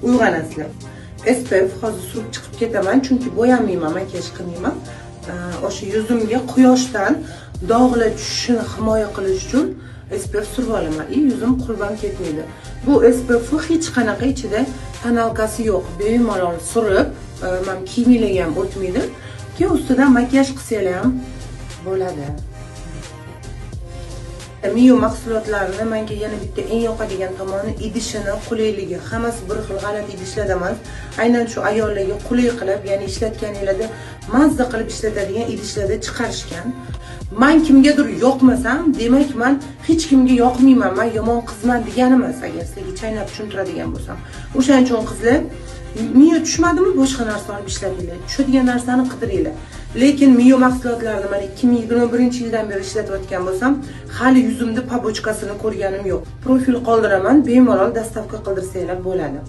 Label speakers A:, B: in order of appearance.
A: uyg'onasizlar. SPF hozir surib chiqib ketaman, chunki bo'yamayman, makiyaj qilmayman. O'sha yuzimga quyoshdan dog'lar tushishini himoya qilish uchun SPF surib olaman. Yuzim qurban ketmaydi. Bu SPF hech qanaqa ichida tonalkasi yo'q. Bemalol surib, men kiyimlarga ham o'tmaydi. Keyin ustidan makiyaj qilsanglar ham bo'ladi. Mio mahsulotlarini menga yana bitta eng yoqadigan tomoni idishini, qulayligi. Hammasi bir xil g'alati idishlar emas. Aynan shu ayollarga qulay qilib, ya'ni ishlatganingizda mazza qilib ishlatadigan idishlarda chiqarishgan. Men kimgadir yoqmasam, demak men hech kimga yoqmayman, men yomon qizman degani emas, agar sizlarga chaynab tushuntiradigan bo'lsam. O'shaning uchun qizlar, Mio tushmadimi, boshqa narsa olib ishlatinglar. Tushadigan narsani qidiringlar. Lekin Mio mahsulotlarini men 2021-yildan beri ishlatayotgan bo'lsam, hali yuzimda pobochkasini ko'rganim yo'q. Profil qoldiraman, bemalol dastavka qildirsanglar bo'ladi.